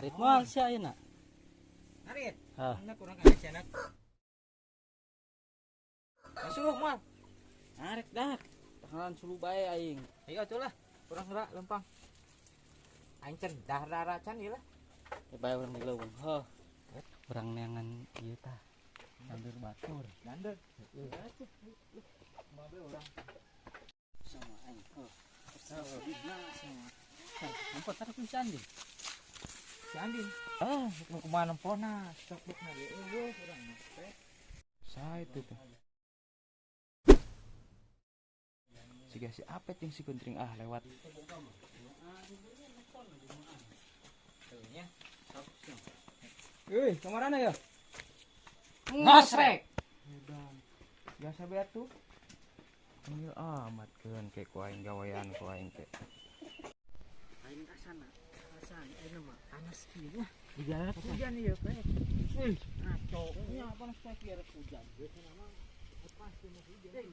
Arit mal sia ayeuna. Arit. Hah. Anak kurang aja anak. Masuk mal. Arek dah. Tangan sulu bae aing. Ayo atuh lah. Kurang gerak lempang. Aing can dah can ieu lah. Bae urang di leuweung. Heuh. Urang neangan ieu tah. Nandur batur. Nandur. Heeh. Atuh. Mobil urang. Sama aing. Heuh. Bibna sama. Nampak taruh kuncan di. Si Andin. Ah, mau kemana pona? Stok na ge. Urang. Sa itu tuh. Siga si apet yang si kuntring lewat. Kemana ya? Ngosrek. Biasa beat tuh. Ini amat kan kayak kuaing gawean kuaing teh. Aing ka sana. Rasanya aing mah panas kieu nya. Di jalan hujan ieu kayak. Ngaco. Nya panas kae kieu rek hujan. Biasana mah pasti mah hujan.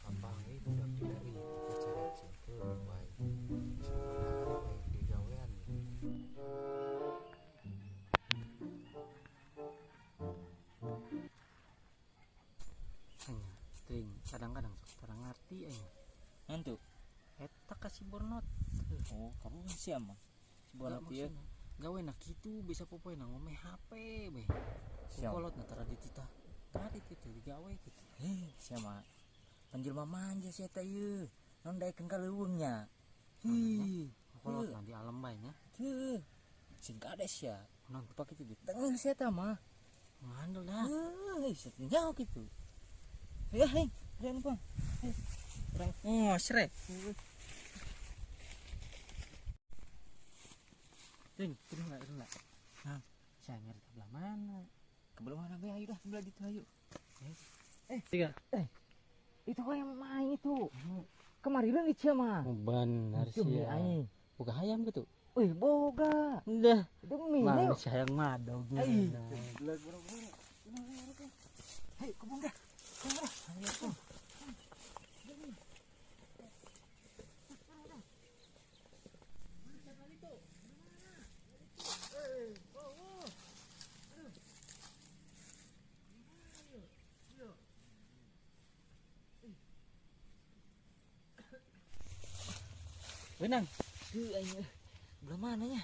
Abang itu udah dari bicara cinta baik. Sebenarnya baik di gawean. Ting, kadang-kadang kadang ngerti aing. Nanti. Eta kasih bornot. Oh, kamu siapa mah? Sebuah ieu. Gawe na kitu bisa popoe na ngomeh HP be. Siap. Kolot na tara dititah. Tadi kitu digawe kitu. Siapa? Panjelma manja si eta ieu. Non daekeun ka leuweungnya. Kolot na di alam bae nya. Teu. Sing kades ya. Non pake kitu di Tengah si eta mah. ngandel dah. Setinya gitu. Ya, hei, jangan lupa. Orang ngosrek. Ting, turun lah. Nah, saya nyari sebelah mana? Kebelah mana be? Ayo dah sebelah itu ayo. Tiga. Itu kok yang main itu. Kemarin di cia mah. Benar Itu sih. beli aing. Buka hayam gitu. Wih, boga. Dah. Demi Mana yuk. sayang madognya. Ai. Nah. Hei, kebun dah. Ayo tuh. Benang. Tuh aing. Belah mananya?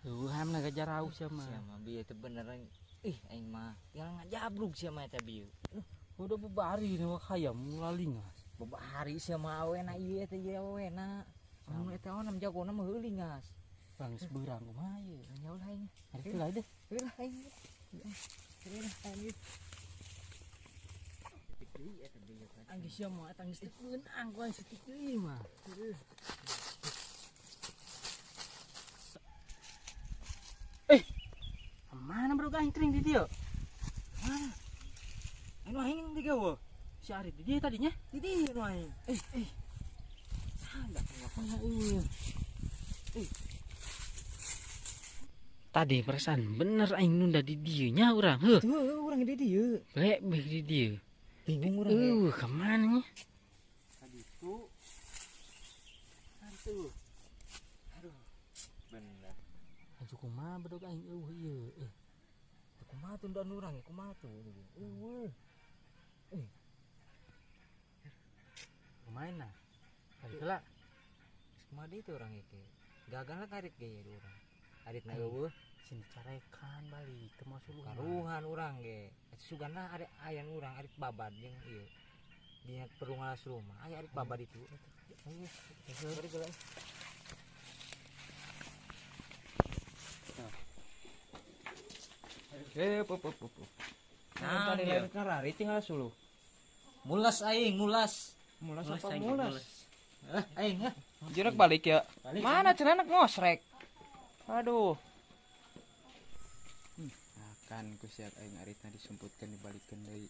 Tuh, ham na kejar au sama. Siapa bieu teh beneran. Aing mah yang ngajabrug siapa eta bieu. Udah bebari nih wak hayam lalingas. Babari siapa awena ieu eta ieu awena. Anu eta onam jagona mah heuling ngas. Bang seberang kumaha ye. Nyaul aing. Hari itu lah deh. Heulah aing. Heulah aing. Angge sia mah tangis teh beunang ku aya setik deui mah. Mana bro aing tring di dieu? Mana? Anu aing digawe. Si Arit di dieu tadinya? Di dieu nu aing. Ada apa ya? Tadi perasaan bener aing nunda di dieu nya urang. Heuh. Tuh urang di dieu. Lek beh di dieu. Bingung urang. Kemana nya? Tadi tuh. Aduh. Bener. Aju kumaha bedog aing ieu. Kumaha tuh dan urang ya kumaha tuh. Kumain nah. Hari kala Kumaha deui tuh urang ieu. Gagal karit ge ya urang. Arit na eueuh. sini carekan balik ke masuk Karuhan urang ge. Sugana ada ayan urang arit babad jeung ieu. Dinya perlu ngalas rumah. Aya arit babad itu. Bari geuleuh. Pop. Nah, dia ngarari tinggal sulu. mulas aing mulas Apa aing, mulas? aing ya Jerak balik ya. Balik. Mana cenah ngosrek. Aduh. Akan ku siap aing aritna disumputkeun dibalikkeun deui.